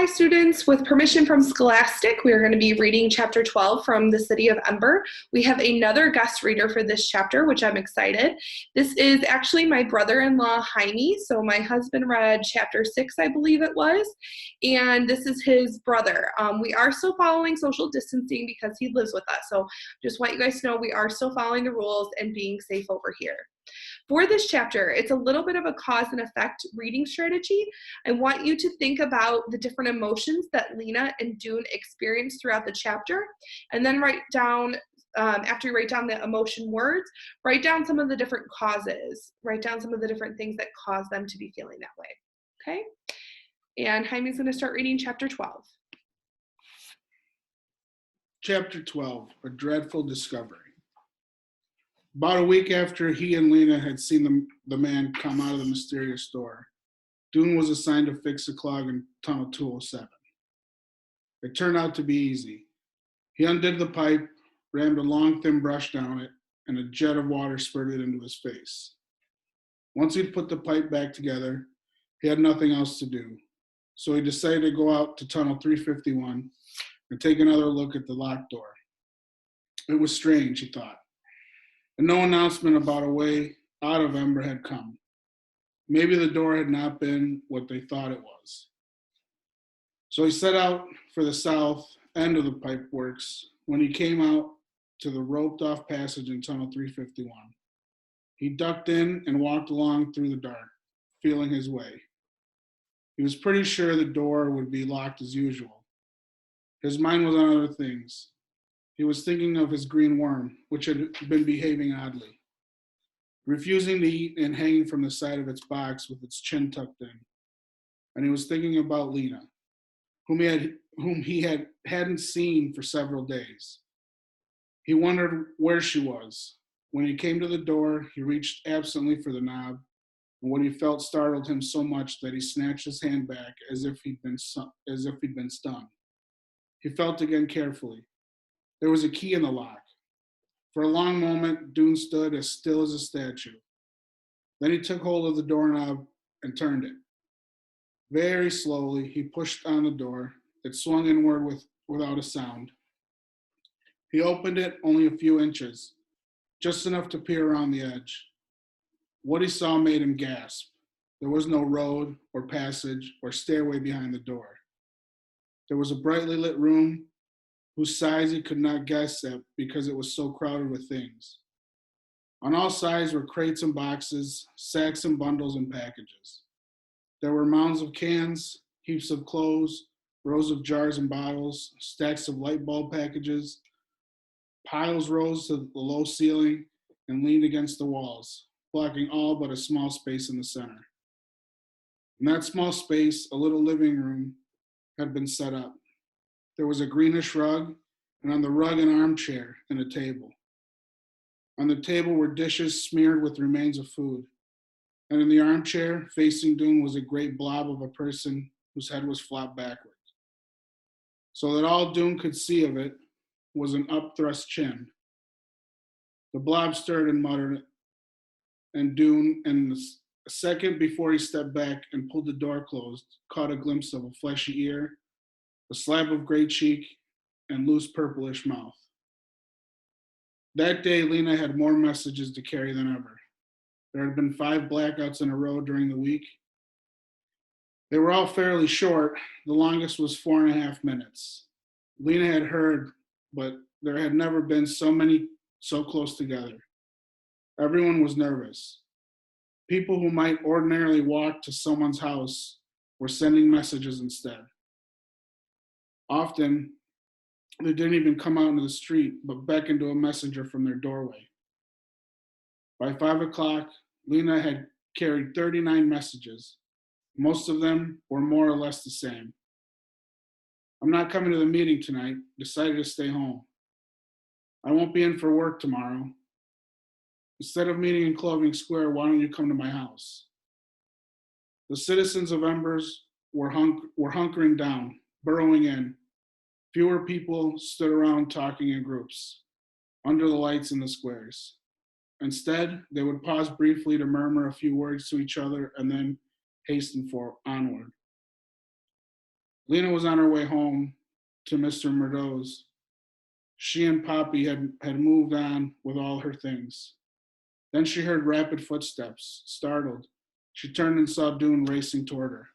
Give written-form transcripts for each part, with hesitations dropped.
Hi students, with permission from Scholastic, we are going to be reading chapter 12 from the city of Ember. We have another guest reader for this chapter, which I'm excited. This is actually my brother-in-law, Jaime. So my husband read chapter 6, I believe it was, and this is his brother. We are still following social distancing because he lives with us. So just want you guys to know we are still following the rules and being safe over here. For this chapter, it's a little bit of a cause and effect reading strategy. I want you to think about the different emotions that Lena and Dune experience throughout the chapter, and then write down, after you write down the emotion words, write down some of the different causes, write down some of the different things that cause them to be feeling that way, okay? And Jaime's gonna start reading chapter 12. Chapter 12, A Dreadful Discovery. About a week after he and Lena had seen the man come out of the mysterious door, Dune was assigned to fix a clog in tunnel 207. It turned out to be easy. He undid the pipe, rammed a long, thin brush down it, and a jet of water spurted into his face. Once he'd put the pipe back together, he had nothing else to do, so he decided to go out to tunnel 351 and take another look at the locked door. It was strange, he thought, and no announcement about a way out of Ember had come. Maybe the door had not been what they thought it was. So he set out for the south end of the pipe works. When he came out to the roped-off passage in tunnel 351, he ducked in and walked along through the dark, feeling his way. He was pretty sure the door would be locked as usual. His mind was on other things. He was thinking of his green worm, which had been behaving oddly, refusing to eat and hanging from the side of its box with its chin tucked in. And he was thinking about Lena, whom he hadn't seen for several days. He wondered where she was. When he came to the door, he reached absently for the knob, and what he felt startled him so much that he snatched his hand back as if he'd been stung. He felt again carefully. There was a key in the lock. For a long moment, Dune stood as still as a statue. Then he took hold of the doorknob and turned it. Very slowly, he pushed on the door. It swung inward without a sound. He opened it only a few inches, just enough to peer around the edge. What he saw made him gasp. There was no road or passage or stairway behind the door. There was a brightly lit room whose size he could not guess at because it was so crowded with things. On all sides were crates and boxes, sacks and bundles and packages. There were mounds of cans, heaps of clothes, rows of jars and bottles, stacks of light bulb packages. Piles rose to the low ceiling and leaned against the walls, blocking all but a small space in the center. In that small space, a little living room had been set up. There was a greenish rug, and on the rug an armchair and a table. On the table were dishes smeared with remains of food. And in the armchair, facing Dune, was a great blob of a person whose head was flopped backwards, so that all Dune could see of it was an upthrust chin. The blob stirred and muttered, and Dune, and a second before he stepped back and pulled the door closed, caught a glimpse of a fleshy ear, a slab of gray cheek, and loose purplish mouth. That day, Lena had more messages to carry than ever. There had been 5 blackouts in a row during the week. They were all fairly short. The longest was 4.5 minutes. Lena had heard, but there had never been so many so close together. Everyone was nervous. People who might ordinarily walk to someone's house were sending messages instead. Often, they didn't even come out into the street, but beckoned to a messenger from their doorway. By 5 o'clock, Lena had carried 39 messages. Most of them were more or less the same. I'm not coming to the meeting tonight. Decided to stay home. I won't be in for work tomorrow. Instead of meeting in Clothing Square, why don't you come to my house? The citizens of Embers were hunkering down, burrowing in. Fewer people stood around talking in groups, under the lights in the squares. Instead, they would pause briefly to murmur a few words to each other and then hasten onward. Lena was on her way home to Mr. Murdo's. She and Poppy had moved on with all her things. Then she heard rapid footsteps. Startled, she turned and saw Dune racing toward her.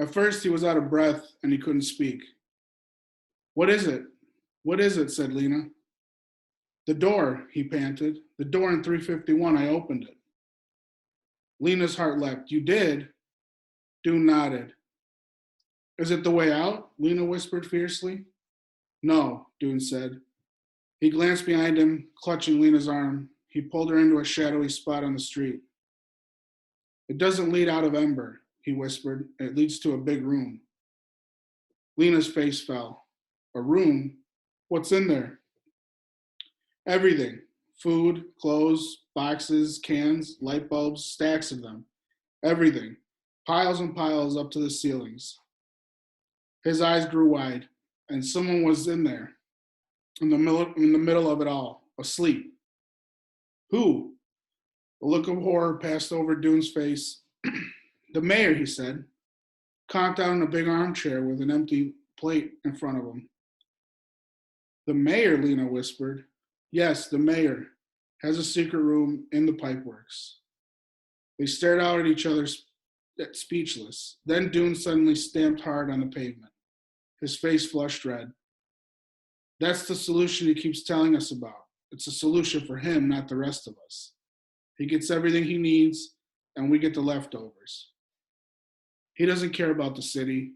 At first, he was out of breath and he couldn't speak. What is it? What is it? Said Lena. The door, he panted. The door in 351, I opened it. Lena's heart leapt. You did? Dune nodded. Is it the way out? Lena whispered fiercely. No, Dune said. He glanced behind him, clutching Lena's arm. He pulled her into a shadowy spot on the street. It doesn't lead out of Ember, he whispered. It leads to a big room. Lena's face fell. A room? What's in there? Everything. Food, clothes, boxes, cans, light bulbs, stacks of them. Everything. Piles and piles up to the ceilings. His eyes grew wide, and someone was in there, in the middle of it all, asleep. Who? A look of horror passed over Dune's face. The mayor, he said, conked out in a big armchair with an empty plate in front of him. The mayor, Lena whispered. Yes, the mayor has a secret room in the pipeworks. They stared out at each other, speechless. Then Dune suddenly stamped hard on the pavement. His face flushed red. That's the solution he keeps telling us about. It's a solution for him, not the rest of us. He gets everything he needs, and we get the leftovers. He doesn't care about the city.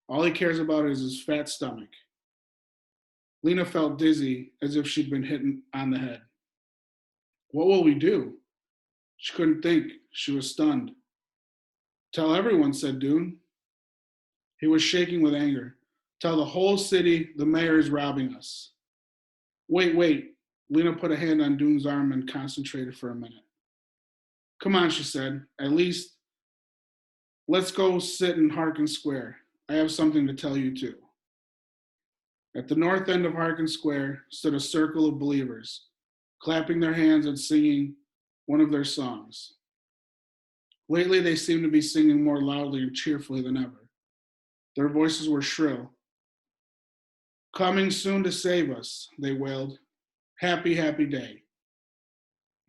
All he cares about is his fat stomach. Lena felt dizzy, as if she'd been hit on the head. What will we do? She couldn't think. She was stunned. Tell everyone, said Dune. He was shaking with anger. Tell the whole city the mayor is robbing us. Wait. Lena put a hand on Dune's arm and concentrated for a minute. Come on, she said. At least, let's go sit in Harkin Square. I have something to tell you too. At the north end of Harkin Square stood a circle of believers, clapping their hands and singing one of their songs. Lately, they seemed to be singing more loudly and cheerfully than ever. Their voices were shrill. Coming soon to save us, they wailed. Happy, happy day.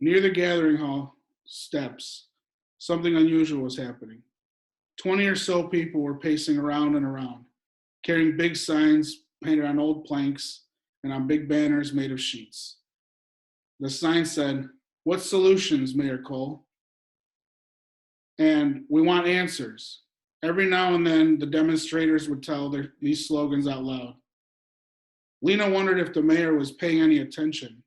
Near the gathering hall steps, something unusual was happening. 20 or so people were pacing around and around, carrying big signs painted on old planks and on big banners made of sheets. The sign said, What solutions, Mayor Cole? And we want answers. Every now and then, the demonstrators would tell these slogans out loud. Lena wondered if the mayor was paying any attention.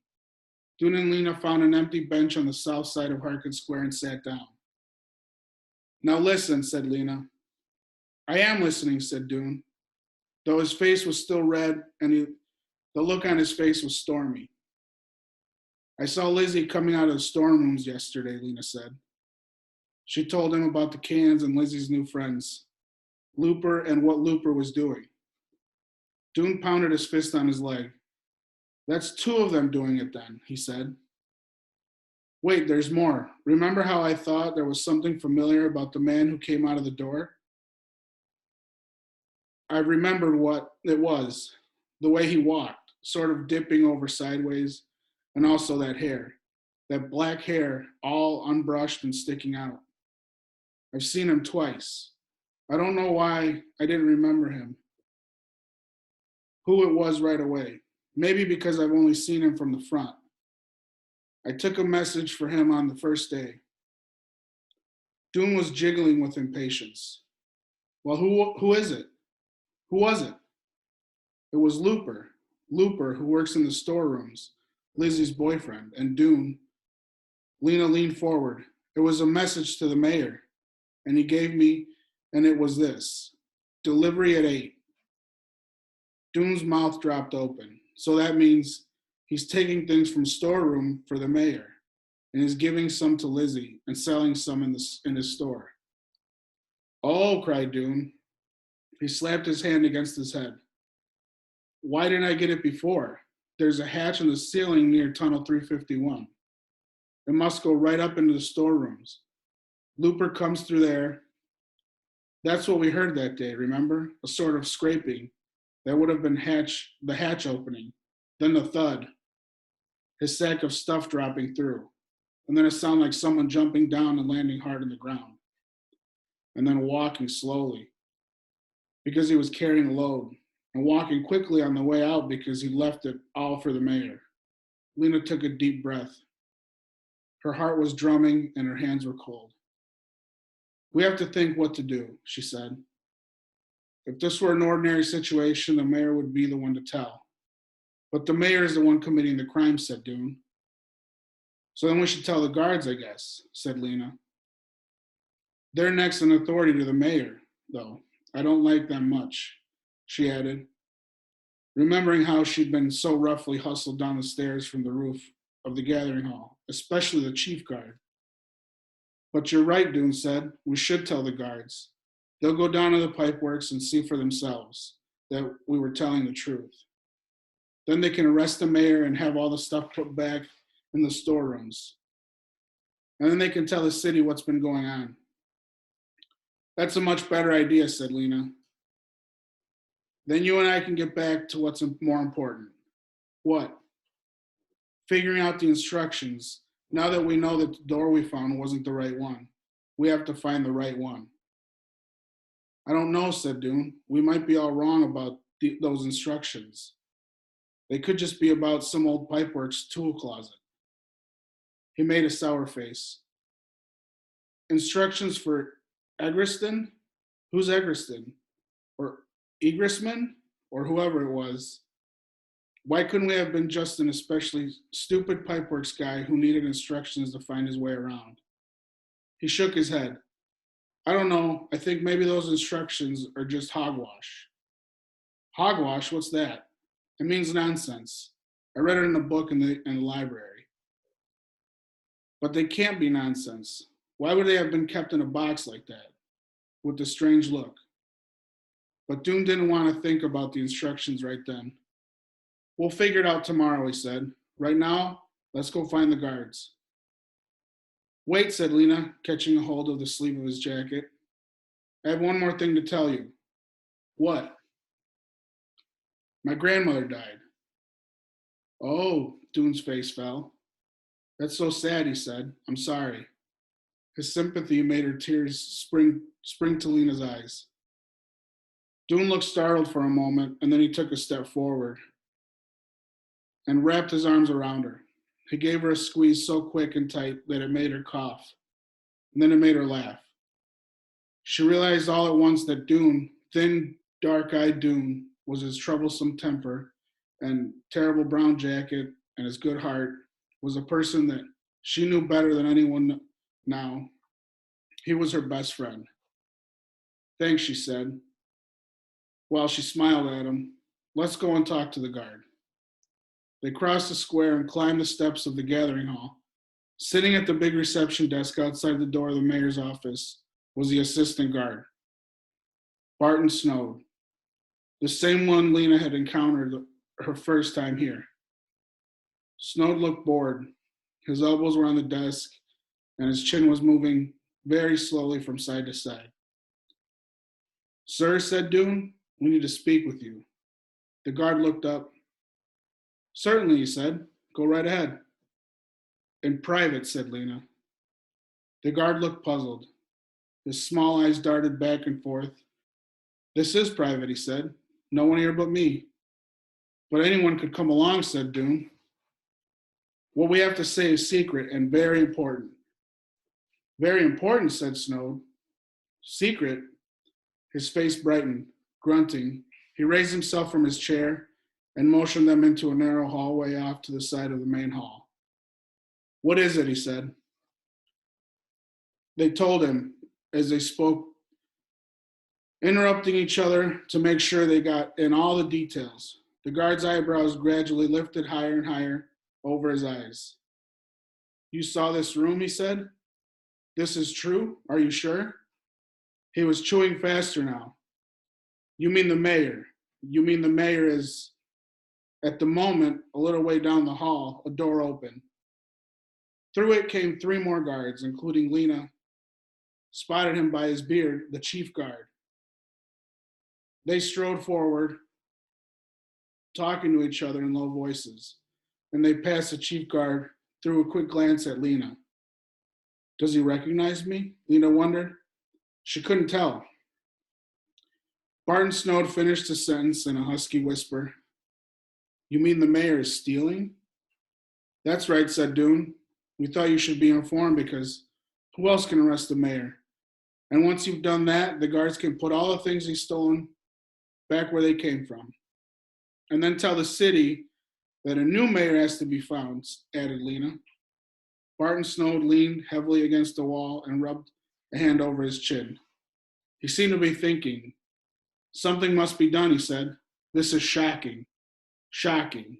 Dune and Lena found an empty bench on the south side of Harkin Square and sat down. Now listen, said Lena. I am listening, said Dune, though his face was still red and the look on his face was stormy. I saw Lizzie coming out of the storm rooms yesterday, Lena said. She told him about the cans and Lizzie's new friends, Looper and what Looper was doing. Dune pounded his fist on his leg. That's two of them doing it then, he said. Wait, there's more. Remember how I thought there was something familiar about the man who came out of the door? I remembered what it was, the way he walked, sort of dipping over sideways, and also that black hair, all unbrushed and sticking out. I've seen him twice. I don't know why I didn't remember him, who it was right away. Maybe because I've only seen him from the front. I took a message for him on the first day. Dune was jiggling with impatience. Well, who is it? Who was it? It was Looper, who works in the storerooms, Lizzie's boyfriend, and Dune. Lena leaned forward. It was a message to the mayor, and he gave me, and it was this: delivery at 8. Dune's mouth dropped open. So that means he's taking things from storeroom for the mayor and is giving some to Lizzie and selling some in his store. Oh, cried Dune. He slapped his hand against his head. Why didn't I get it before? There's a hatch in the ceiling near Tunnel 351. It must go right up into the storerooms. Looper comes through there. That's what we heard that day, remember? A sort of scraping. That would have been the hatch opening. Then the thud, his sack of stuff dropping through. And then a sound like someone jumping down and landing hard on the ground. And then walking slowly because he was carrying a load. And walking quickly on the way out because he left it all for the mayor. Lena took a deep breath. Her heart was drumming and her hands were cold. We have to think what to do, she said. If this were an ordinary situation, the mayor would be the one to tell. But the mayor is the one committing the crime, said Dune. So then we should tell the guards, I guess, said Lena. They're next in authority to the mayor, though. I don't like them much, she added, remembering how she'd been so roughly hustled down the stairs from the roof of the gathering hall, especially the chief guard. But you're right, Dune said. We should tell the guards. They'll go down to the pipeworks and see for themselves that we were telling the truth. Then they can arrest the mayor and have all the stuff put back in the storerooms. And then they can tell the city what's been going on. That's a much better idea, said Lena. Then you and I can get back to what's more important. What? Figuring out the instructions. Now that we know that the door we found wasn't the right one, we have to find the right one. I don't know, said Dune. We might be all wrong about those instructions. They could just be about some old pipeworks tool closet. He made a sour face. Instructions for Egriston? Who's Egriston? Or Egrisman? Or whoever it was. Why couldn't we have been just an especially stupid pipeworks guy who needed instructions to find his way around? He shook his head. I don't know. I think maybe those instructions are just hogwash. Hogwash? What's that? It means nonsense. I read it in a book in the library. But they can't be nonsense. Why would they have been kept in a box like that, with the strange look? But Dune didn't want to think about the instructions right then. We'll figure it out tomorrow, he said. Right now, let's go find the guards. Wait, said Lena, catching a hold of the sleeve of his jacket. I have one more thing to tell you. What? My grandmother died. Oh, Dune's face fell. That's so sad, he said. I'm sorry. His sympathy made her tears spring to Lena's eyes. Dune looked startled for a moment, and then he took a step forward and wrapped his arms around her. He gave her a squeeze so quick and tight that it made her cough, and then it made her laugh. She realized all at once that Dune, thin, dark-eyed Dune, was his troublesome temper and terrible brown jacket and his good heart, was a person that she knew better than anyone now. He was her best friend. Thanks, she said, while she smiled at him. Let's go and talk to the guard. They crossed the square and climbed the steps of the gathering hall. Sitting at the big reception desk outside the door of the mayor's office was the assistant guard, Barton Snowd, the same one Lena had encountered her first time here. Snowd looked bored. His elbows were on the desk, and his chin was moving very slowly from side to side. Sir, said Dune, we need to speak with you. The guard looked up. Certainly, he said. Go right ahead. In private, said Lena. The guard looked puzzled. His small eyes darted back and forth. This is private, he said. No one here but me. But anyone could come along, said Dune. What we have to say is secret and very important. Very important, said Snowd. Secret? His face brightened. Grunting, he raised himself from his chair and motioned them into a narrow hallway off to the side of the main hall. What is it, he said. They told him as they spoke, interrupting each other to make sure they got in all the details. The guard's eyebrows gradually lifted higher and higher over his eyes. You saw this room, he said. This is true? Are you sure? He was chewing faster now. You mean the mayor? You mean the mayor is, at the moment, a little way down the hall, a door opened. Through it came 3 more guards, including Lena, spotted him by his beard, the chief guard, They strode forward, talking to each other in low voices, and they passed the chief guard, threw a quick glance at Lena. Does he recognize me? Lena wondered. She couldn't tell. Barton Snowd finished his sentence in a husky whisper. You mean the mayor is stealing? That's right, said Doone. We thought you should be informed because who else can arrest the mayor? And once you've done that, the guards can put all the things he's stolen back where they came from. And then tell the city that a new mayor has to be found, added Lena. Barton Snowd leaned heavily against the wall and rubbed a hand over his chin. He seemed to be thinking. Something must be done, he said. This is shocking. Shocking.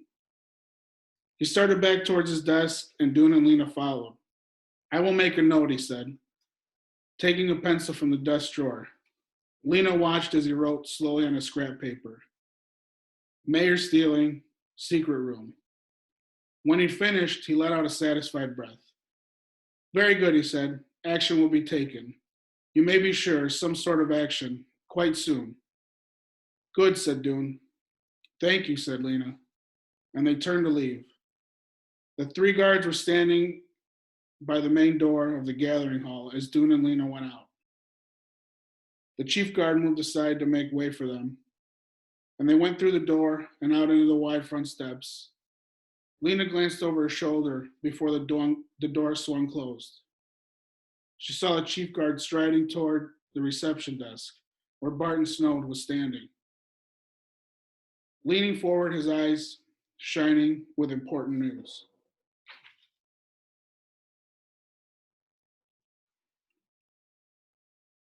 He started back towards his desk, and Doone and Lena followed. I will make a note, he said, taking a pencil from the desk drawer. Lena watched as he wrote slowly on a scrap paper. Mayor stealing, secret room. When he'd finished, he let out a satisfied breath. Very good, he said. Action will be taken. You may be sure, some sort of action, quite soon. Good, said Doone. Thank you, said Lena, and they turned to leave. The three guards were standing by the main door of the gathering hall as Doone and Lena went out. The chief guard moved aside to make way for them, and they went through the door and out into the wide front steps. Lena glanced over her shoulder before the door swung closed. She saw the chief guard striding toward the reception desk, where Barton Snowd was standing. Leaning forward, his eyes shining with important news.